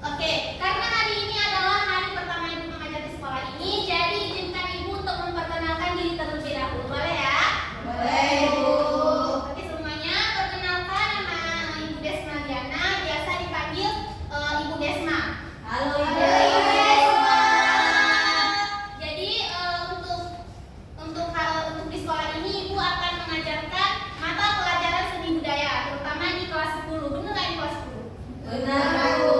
Oke, karena hari ini adalah hari pertama Ibu mengajar di sekolah ini, jadi izinkan Ibu untuk memperkenalkan diri terlebih dahulu, boleh ya? Boleh, Ibu. Oke, semuanya perkenalkan, nama Ibu Desma Diana, biasa dipanggil Ibu Desma. Halo, Ibu. Halo, Ibu Desma. Jadi untuk di sekolah ini Ibu akan mengajarkan mata pelajaran seni budaya, terutama di kelas 10. Benar nggak di kelas 10? Benar, Bu.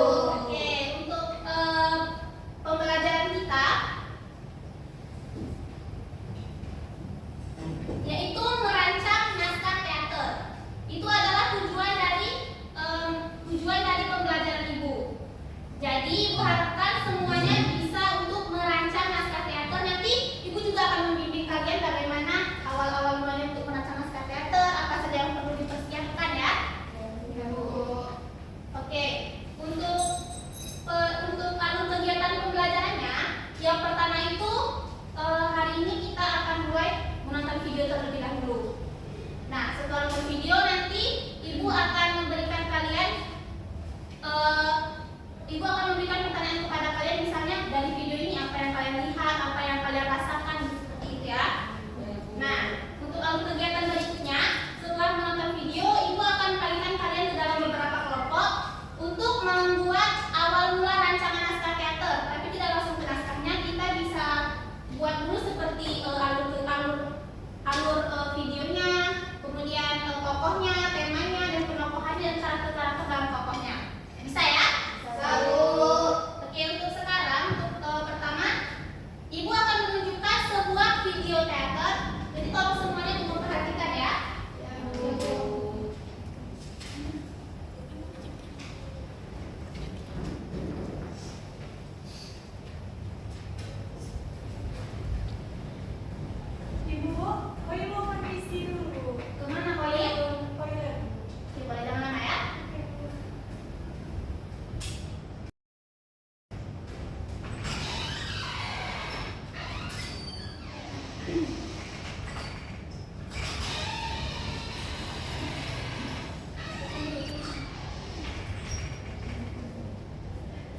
Oke, untuk pembelajaran kita yaitu merancang naskah teater. Itu adalah tujuan dari pembelajaran Ibu. Jadi Ibu harapkan semuanya bisa untuk merancang naskah teater. Nanti Ibu juga akan membimbing kalian bagaimana awal-awal mulanya untuk merancang naskah teater, apa saja yang perlu dipersiapkan ya. Ya, Bu. Oke, untuk alur kegiatan pembelajarannya, yang pertama itu hari ini kita akan mulai menonton video terlebih dahulu. Nah, setelah nonton video nanti Ibu akan memberikan pertanyaan kepada kalian, misalnya dari video ini apa yang kalian lihat, apa yang kalian rasakan, seperti itu ya. Nah, untuk alur kegiatan berikutnya, setelah menonton video, Ibu akan berikan kalian ke dalam beberapa kelompok untuk membuat awal mula rancangan naskah teater. Tapi tidak langsung ke naskahnya, kita bisa buat dulu seperti alur videonya, kemudian tokohnya, temanya, dan penokohannya, dan karakter-karakter dalam tokohnya. Bisa ya? Satu. Oke, untuk sekarang, untuk pertama, Ibu akan menunjukkan sebuah video teater. Jadi tolong semuanya memperhatikan ya. Ya, Bu. Ibu, Koi mau permisi dulu. Kemana Koi? Toilet. Oke, boleh jangan lama ya.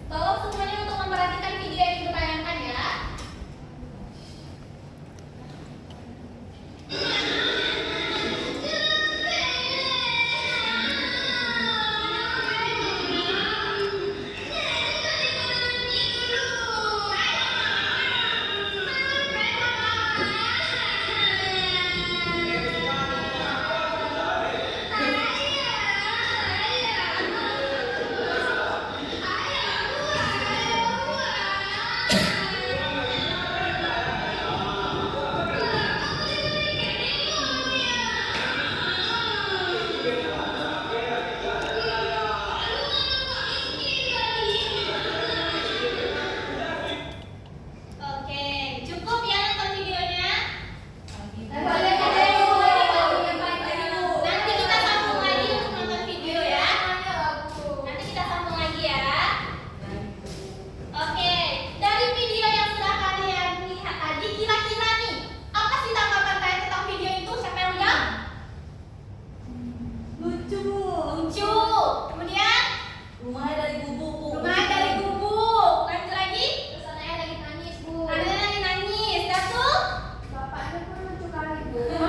Tolong semuanya untuk memperhatikan video yang ditayangkan ya. Oke, cukup ya nonton videonya. Nanti kita sambung lagi untuk nonton video ya. Nanti kita sambung lagi ya. Oke, dari video yang sudah kalian lihat tadi, kira-kira nih, apa sih tanggapan kalian tentang video itu? Siapa yang udah? Lucu, Bu. Lucu. Kemudian, Rumahnya dari gubuk. rumah dari gubuk. Lanjut lagi. Terus anaknya lagi nangis, Bu. Ada lagi nangis. Satu. Bapaknya pun lucu kali, Bu. Oke.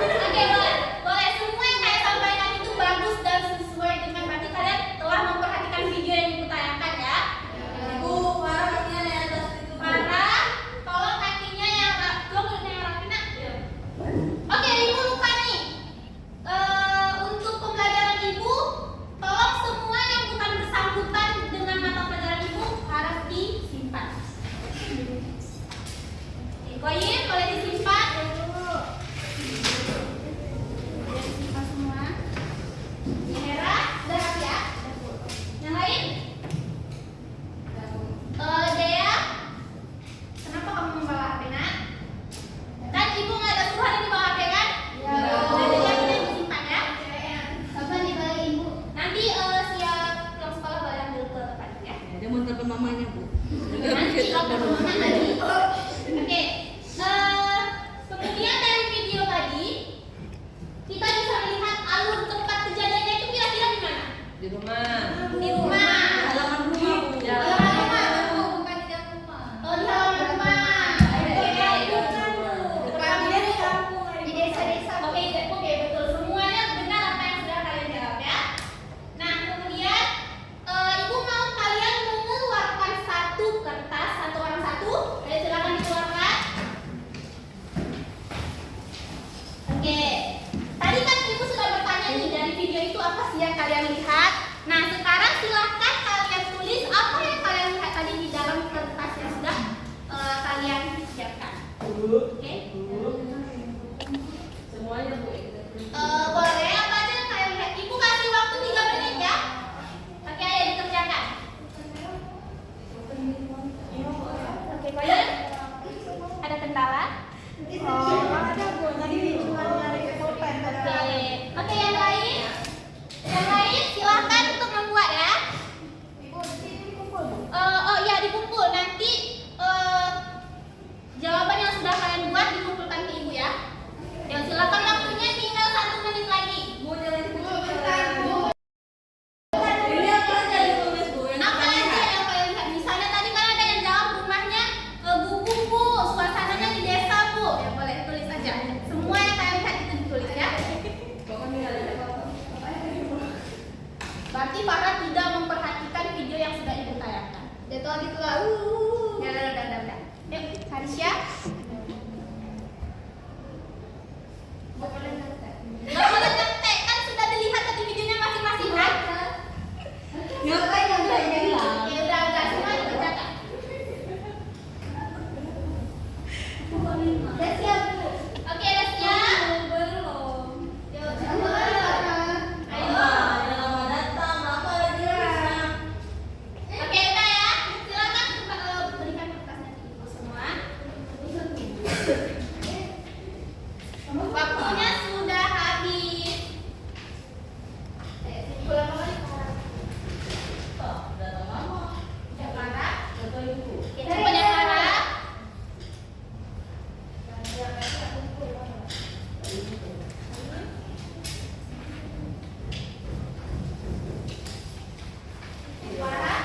Oke, boleh. Semua yang saya sampaikan itu bagus dan sesuai dengan berarti kalian telah memperhatikan video yang Ibu tayangkan ya. Ibu, marah kakinya di atas itu, Bu. Marah, tolong kakinya yang rapi nak. Oke, Ibu lupa nih. Untuk pembelajaran Ibu, tolong semua yang bukan bersangkutan dengan mata pelajaran Ibu harus disimpan. Koin boleh disimpan. Boleh disimpan semua. Hera, udah rapi ya? Yang lain? Dea, kenapa kamu membawa HP nak? Kan Ibu nggak ada suruhan ini bawa HP kan? Iya. Nanti lagi yang disimpan ya. Apa dibalikin, Bu? Nanti siap pulang sekolah boleh ambil ke depan ya. Dia mau telepon mamanya, Bu. Nanti kalau teman tadi. Oke. Kemudian dari video tadi kita bisa melihat alur tempat kejadiannya itu kira-kira di yang kalian lihat. Nah, sekarang silahkan kalian tulis apa yang kalian lihat tadi di dalam kertas yang sudah kalian siapkan. Oke? Semuanya Bu. Boleh apa aja yang kalian lihat? Ibu kasih waktu 3 menit ya. Oke, ayo dikerjakan. Oke, kalian ada kendala? Ada Bu. Tadi cuma nyari pulpen. Oke, yang lain? Yang lain silahkan untuk membuat ya. Oh iya, dikumpul. Nanti jawaban yang sudah kalian buat dikumpulkan ke ibu ya. Ya, silakan waktunya tinggal 1 menit lagi. Ini apa aja ditulis Bu? Apa aja yang kalian lihat? Misalnya tadi kan ada yang jawab rumahnya bu, suasananya di desa Bu. Ya boleh tulis aja. Semua yang kalian lihat itu ditulis ya. Berarti Farah tidak memperhatikan video yang sudah ibu tayangkan. Jatuh gitu lah. Ya, udah. Yuk, Harisya. Nggak boleh ngetek, kan sudah dilihat tadi videonya masing-masing kan? Ngapain yang udah hilang? Ya udah semua dikerjakan. Udah siap Bu. Oke, udah siap? Belum. Yuk, Sama coba. Farah. Ayo. Selamat datang. Apa lagi Risna? Oke, udah ya. Silakan berikan kertasnya ke ibu semua. Waktunya sudah habis. Pulang kembali Farah. Datang mama. Ya, Farah. Datang Ibu. Ya, cepatnya Farah. Farah.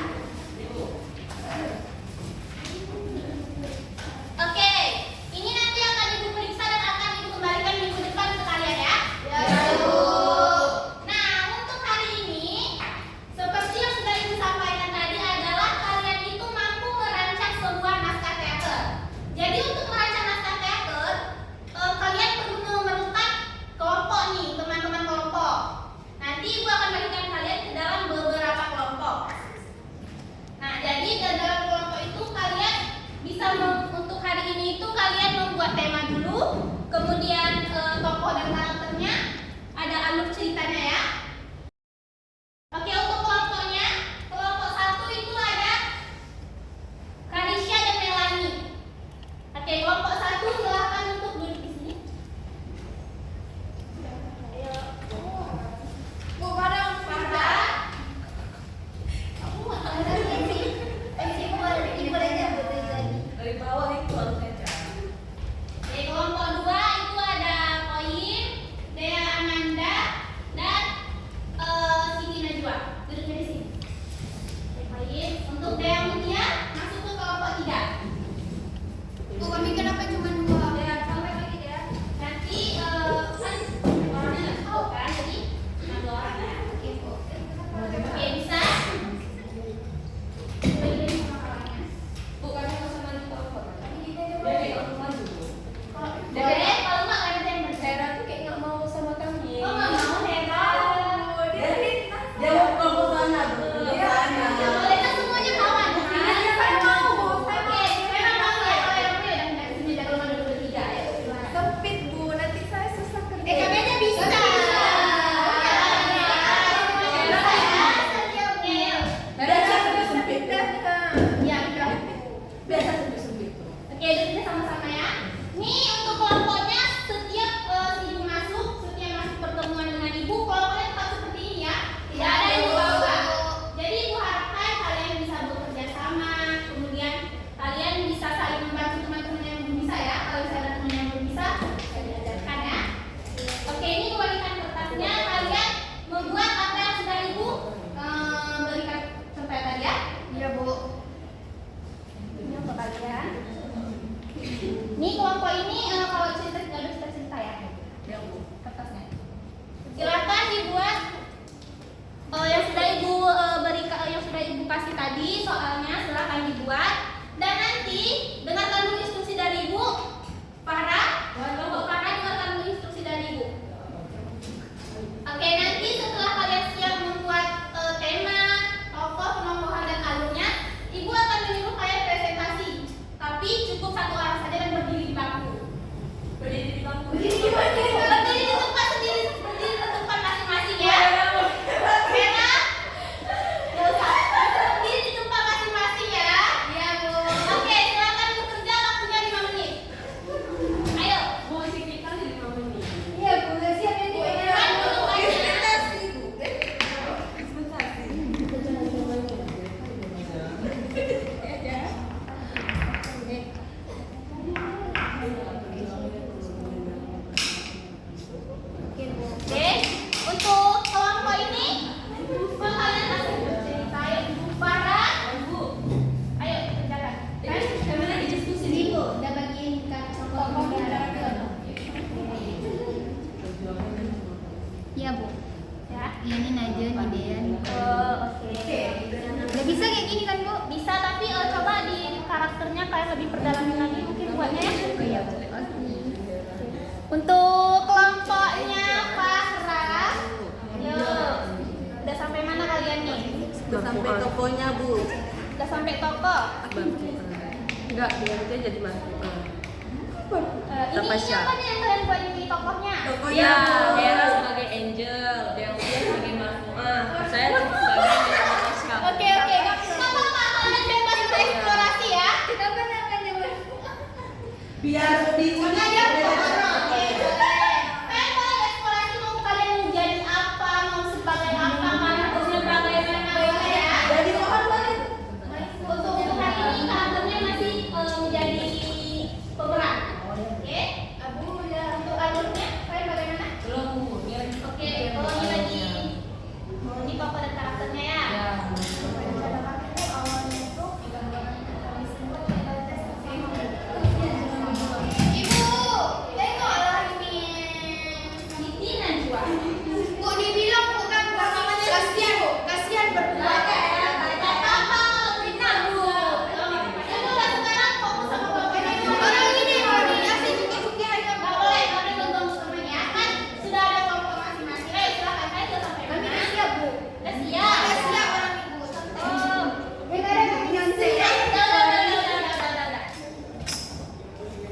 Oke, ini nanti akan ibu periksa dan akan ibu kembalikan minggu depan ke kalian ya. Nah, untuk hari ini, seperti yang sudah ibu sampaikan tadi adalah kalian itu mampu merancang sebuah naskah teater. Jadi untuk merancang naskah teater, kalian perlu memerlukan kelompok nih, teman-teman kelompok. Nanti ibu akan bagikan kalian ke dalam beberapa kelompok. Nah, jadi di dalam kelompok itu kalian bisa untuk hari ini itu kalian membuat tema dulu, kemudian tokoh dan karakternya, ada alur ceritanya ya. Oke, untuk kelompoknya, kelompok 1 itu ada Karisya dan Melani. Oke, kelompok 1 silahkan untuk duduk di sini. Bu Farah. Farah. Aku mau pensi Bu ada ibu aja Bu tadi. Dari bawah itu harus saya cari. Oke, kelompok 2 itu ada Koin, Dea Amanda, dan Siti Najwa. Duduknya di sini. Oke, Koin. Untuk Dea Mutia masuk ke kelompok 3. Bu kami kenapa cuma 2? Ya, sampai lagi ya. Nanti kan orangnya nggak tahu kan, jadi cuma 2 orang ya. Oke Bu. Oke, bisa? Bagi sama kawannya. Bukan sama maju apa? Jadi Kamu maju Bu. Dede, kalau nggak ada yang berseret. Hera tuh kayak nggak mau sama kami. Oh, nggak mau Hera. Dia mau kelompok sana Bu. Ya boleh kan semuanya kawan kan? Iya, saya mau, Bu. Oke, memang mau ya kalau yang punya udah nggak sini kalau mau duduk bertiga ya. Sempit Bu, nanti saya susah kerja. Kami aja bisa. Biasa sempit. Ya, udah. Biasa sempit tuh. Oke, duduknya sama-sama ya. Nih untuk kelompoknya setiap ibu masuk, setiap masuk pertemuan dengan ibu, kelompoknya tetap seperti ini ya. Tidak ada yang dibawa. Jadi ibu harapkan kalian bisa bekerja sama, kemudian kalian bisa saling membantu teman-teman yang belum bisa ya. Kalau misalnya ada teman yang belum bisa, bisa diajarkan ya. Oke, ini kembalikan kertasnya. Kalian membuat apa yang sudah ibu berikan contohnya tadi ya. Iya Bu. Ini untuk kalian. Ini kelompok ini kalau cerita nggak ada cerita ya. Ya Bu. Kertasnya. Silakan dibuat yang sudah ibu berikan, yang sudah ibu kasih tadi soalnya silakan dibuat dan nanti dengarkan dulu instruksi dari ibu. Farah, kelompok Farah dengarkan dulu instruksi dari ibu. Oke, nanti setelah kalian siap mainin aja nih Dean. Oh, oke. Udah bisa kayak gini kan Bu? Bisa, tapi coba di karakternya kayak lebih perdalamin lagi mungkin buatnya ya. Oh iya Bu. Oke. Untuk kelompoknya Farah, yuk. Udah sampai mana kalian nih? Udah sampai tokonya, Bu. Udah sampai toko. Enggak, dia jadi masuk. Ini apa nih yang kalian buat di tokohnya? Tokonya Hera sebagai Angel, dia sebagai Marfuah. Saya sebagai Natasha. Oke, nggak apa-apa, kalian bebas bereksplorasi ya. Kenapa namanya Bu? Biar lebih unik. Oke, boleh. Kalian boleh eksplorasi mau kalian mau jadi apa, mau sebagai apa, karakternya bagaimana, boleh ya. Jadi mohon banget. Untuk hari ini karakternya masih menjadi pemeran. Oke, Abu ya untuk alurnya kalian bagaimana? Belum, Bu. Oke, kalau ini lagi ini tokoh dan karakternya ya. Ibu, tengoklah ini Siti Najwa. Bu dibilang bukan namanya kasihan Bu. Kasihan berdua. Gak apa-apa, fitnah Bu. Ibu udah sekarang fokus sama bapaknya. Orang ini mau dikasih cuki-cuki aja Bu. Gak boleh, kalian nonton temennya kan sudah ada kelompok masing-masing. Ayo silakan, kalian sudah sampai Kami mana? udah siap Bu. Udah siap. Udah siap orang Ibu. Oh. Enggak ada Beyonce. Udah.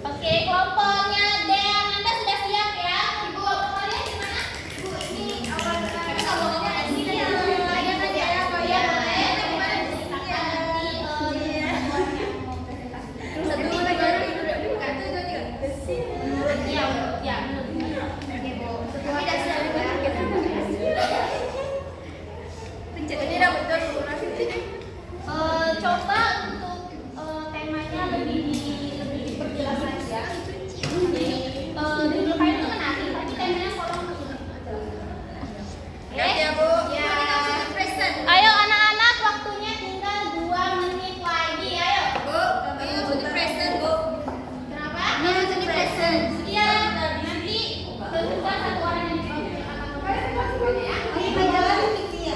Oke, kelompoknya Dean, Anda sudah siap ya? Ibu, kalian gimana? Bu ini awal kita ngomongnya di sini ya. Layan aja ya. Ya, boleh. Gimana ceritakan nanti Satu lagi bukan. ya. Oke Bu. Kami udah siap ya. Pencet ini udah betul Bu. Coba untuk temanya lebih diperjelas aja. Jadi dulu kalian itu menari, tapi temanya tolong Ya Bu. Ya. Present. Ayo anak-anak, waktunya tinggal 2 menit lagi. Ayo. Bu, ini untuk di present Bu. Kenapa? Ini untuk di present. Iya, nanti tentukan satu orang yang akan mempersiapkan ya. Ini majalah Vicky ya.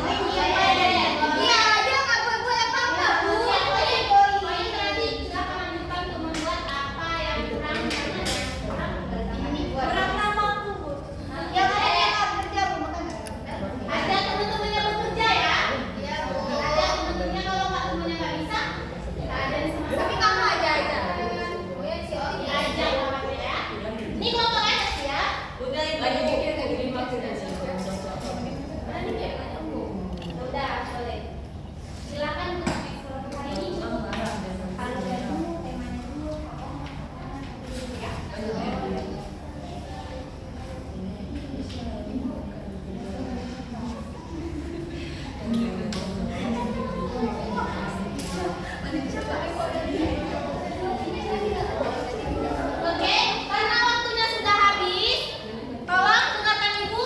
Iya, dia nggak buat apa-apa Bu. Poin nanti silakan lanjutkan untuk membuat apa yang kurang karena yang kurang Ini buat kurang namaku Bu. yang ada yang nggak kerja Bu makanya. Ada teman-teman yang bekerja ya. Iya Bu. Ada teman-temannya kalau nggak temennya nggak bisa, kita ada sama-sama. Tapi kamu aja. Oh ya si Odi. Aja nggak apa-apa ya. Ini kelompok aja sih ya. Udah lagi mikir kayak gini maksudnya. Udah, boleh. Silakan untuk eksplorasi hari ini. Kalau dulu temanya dulu. Ya. Oke, karena waktunya sudah habis, tolong dengarkan Ibu.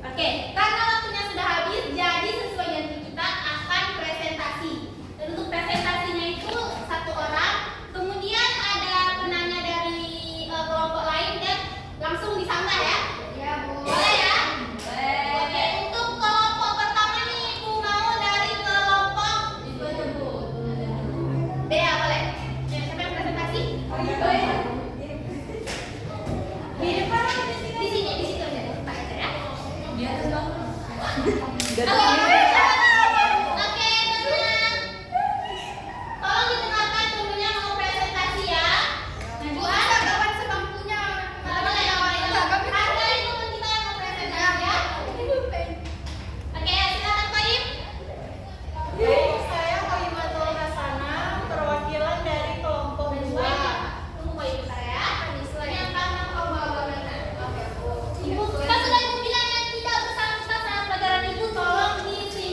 Oke, karena waktunya sudah habis, jadi sesuai janji kita akan presentasi. Dan untuk presentasinya itu 1 orang, kemudian ada penanya dari kelompok lain dan langsung disanggah ya. Iya Bu. Boleh ya? Oke, untuk kelompok pertama nih, Ibu mau dari kelompok Dea, boleh? Ya, siapa yang presentasi? Di depan atau di sini? Di situ aja. Pak aja ya. Di atas dong. Oke, tenang. Tolong didengarkan dulunya mau presentasi ya. Najwa, Kawan sebangkunya. nggak boleh. Hargai teman kita yang mau presentasi ya. Oke, silakan Toib. Saya Koimatul Hasana, perwakilan dari kelompok Najwa, tunggu Toib bentar ya. Yang kamu kau bawa Ibu, kita sudah Ibu bilang yang tidak bersama-sama sama pelajaran Ibu, tolong diisi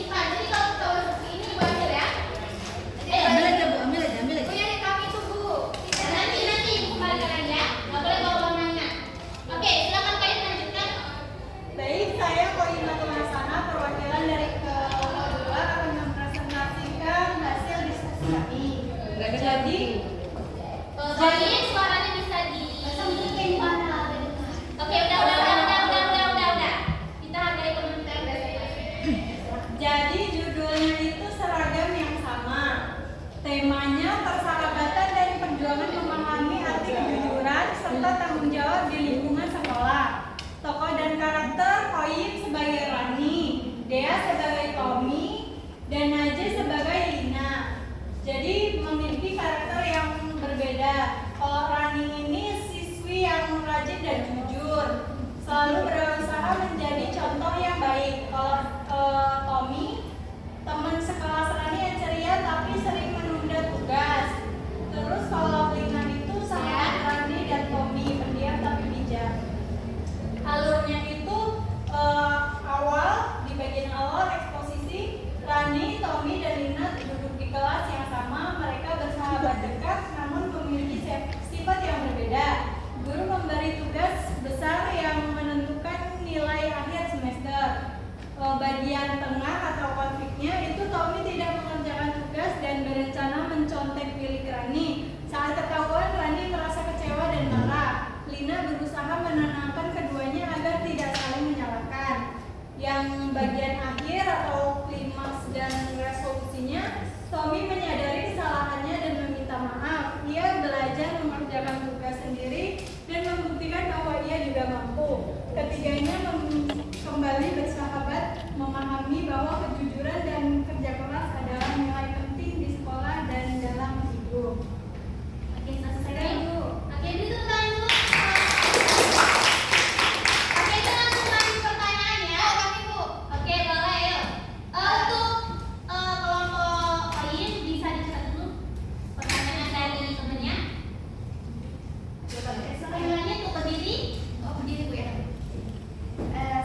Temanya persahabatan dan perjuangan memahami arti kejujuran serta tanggung jawab di lingkungan sekolah. Tokoh dan karakter: Koyim sebagai Rani, Dea sebagai Tommy, dan Najih sebagai Lina. Jadi memiliki karakter yang berbeda. Kalau Rani ini siswi yang rajin dan jujur, selalu berusaha menjadi contoh yang baik. Kalau Tommy, teman sekelas Rani yang ceria tapi sering menunda tugas. Terus kalau Lina itu sama Rani dan Tommy, pendiam tapi bijak. Alurnya itu awal, di bagian awal eksposisi, Rani, Tommy, dan Lina duduk di kelas yang sama. Mereka bersahabat dekat namun memiliki sifat yang berbeda. Guru memberi tugas besar yang menentukan nilai akhir semester. Bagian tengah atau konfliknya itu Tommy tidak mengerjakan tugas dan berencana mencontek pilih Rani. Saat ketahuan, Rani merasa kecewa dan marah. Lina berusaha menenangkan keduanya agar tidak saling menyalahkan. Yang bagian akhir atau klimaks dan resolusinya, Tommy menyadari kesalahannya dan meminta maaf. Ia belajar mengerjakan tugas sendiri dan membuktikan bahwa ia juga mampu. Ketiganya kembali bersahabat, memahami bahwa kejujuran dan kerja keras adalah nilai penting di sekolah dan dalam hidup. Oke, selesai Ibu. Oke, itu pertanyaan dulu. Oke, itu langsung lanjut pertanyaannya. Oh, kami Bu. Oke, boleh yuk. Untuk kelompok lain bisa dicatat dulu pertanyaan dari temennya. Pertanyaannya untuk berdiri. Oh, berdiri Bu ya.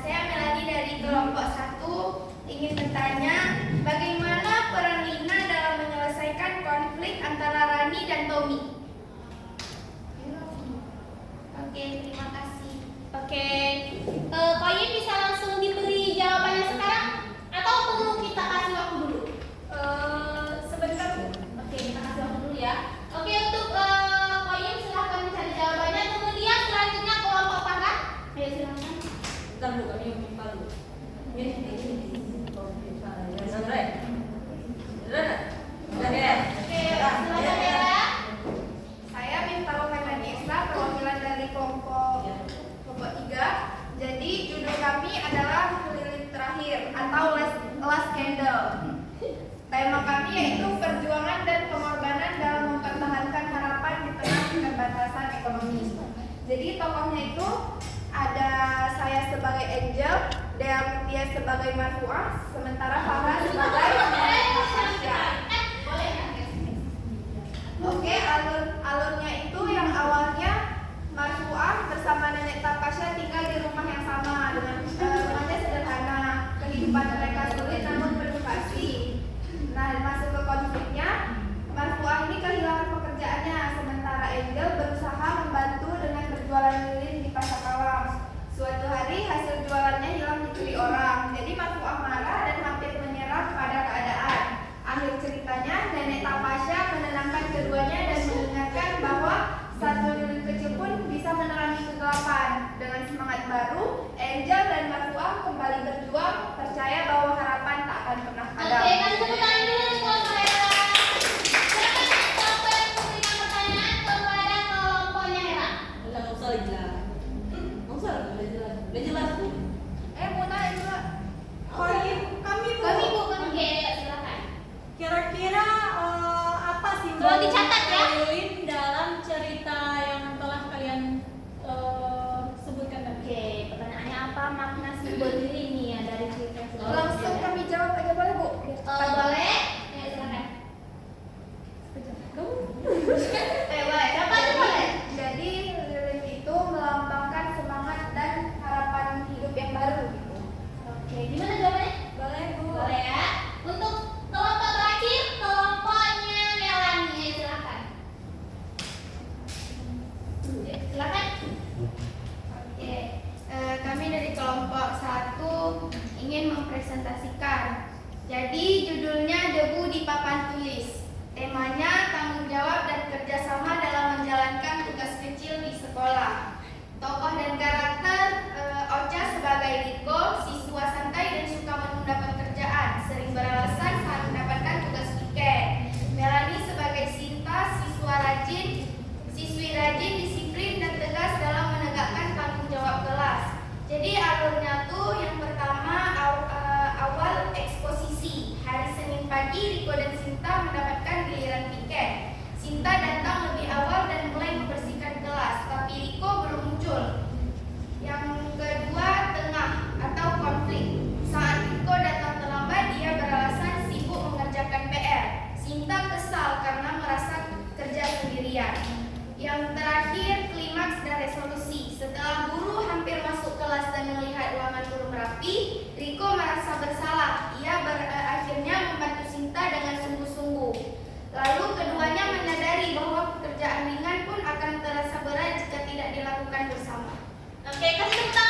Saya Melani dari kelompok 1 ingin bertanya, bagaimana peran Lina dalam menyelesaikan konflik antara Rani dan Tommy? Oke, terima kasih. Oke, kalian bisa langsung diberi jawabannya sekarang atau perlu kita kasih waktu dulu? Sebentar Bu. Oke, kita kasih waktu dulu ya. Oke, untuk kalian silahkan mencari jawabannya. Kemudian selanjutnya kelompok pangkat. Ayo silakan. Bentar Bu, kami lupa dulu. Ini. Sampai. Udah. Oke, silakan ya. Saya minta Melani Esra, perwakilan dari kelompok 3. Jadi judul kami adalah lilin terakhir atau last candle. Tema kami yaitu perjuangan dan pengorbanan dalam mempertahankan harapan di tengah keterbatasan ekonomi. Jadi tokohnya itu ada saya sebagai Angel, Dea Mutia sebagai Marfuah, sementara Farah sebagai Tasya. Oke, alurnya itu yang awalnya Marfuah bersama nenek Tapasya tinggal di rumah yang sama dengan rumahnya sederhana. Kehidupan mereka sulit namun penuh kasih. Nah, masuk ke konfliknya, Marfuah ini kehilangan pekerjaannya, sementara Angel berusaha membantu dengan berjualan lilin di pasar Kawam. Suatu hari hasil jualannya hilang dicuri orang, jadi Marfuah marah dan hampir menyerah pada keadaan. Akhir ceritanya, nenek Tapasya menenangkan keduanya dan mengingatkan bahwa satu lilin kecil pun bisa menerangi kegelapan. Dengan semangat baru, Angel dan Marfuah kembali berjuang, percaya bahwa harapan tak akan pernah padam. Oke, kan tepuk tangan dulu untuk kelompok Hera. Silakan kelompok yang memberikan pertanyaan kepada kelompoknya Hera. Enggak usah jelas. Enggak usah, udah jelas. Udah jelas Bu. Mau tanya juga. Koyim, kami Bu. Kami Bu, oke, silakan. Kira-kira apa sih Tolong dicatat ya. lilin dalam cerita yang telah kalian sebutkan tadi? Oke, pertanyaannya apa makna simbol lilin nih ya dari cerita yang sudah Langsung dibaca? kami jawab aja boleh Bu? Boleh? Ya, silakan. Boleh. Siapa tuh boleh? Jadi lilin itu melambangkan semangat dan harapan hidup yang baru gitu. Oke, gimana jawabannya? Boleh Bu. Boleh ya. Untuk kelompok terakhir, kelompoknya Melani, ya, silakan. Ya, silakan. Oke, kami dari kelompok 1 ingin mempresentasikan. Jadi judulnya Debu di Papan Tulis. Temanya tanggung jawab dan kerjasama dalam menjalankan tugas kecil di sekolah. Tokoh dan karakter: Ocha sebagai Litko, siswa santai dan suka menunda pekerjaan, sering beralasan saat mendapatkan tugas piket. Melani sebagai Yang terakhir, klimaks dan resolusi. Setelah guru hampir masuk kelas dan melihat ruangan guru merapi, Riko merasa bersalah. Ia akhirnya membantu Sinta dengan sungguh-sungguh. Lalu keduanya menyadari bahwa pekerjaan ringan pun akan terasa berat jika tidak dilakukan bersama. Oke, kasih tepuk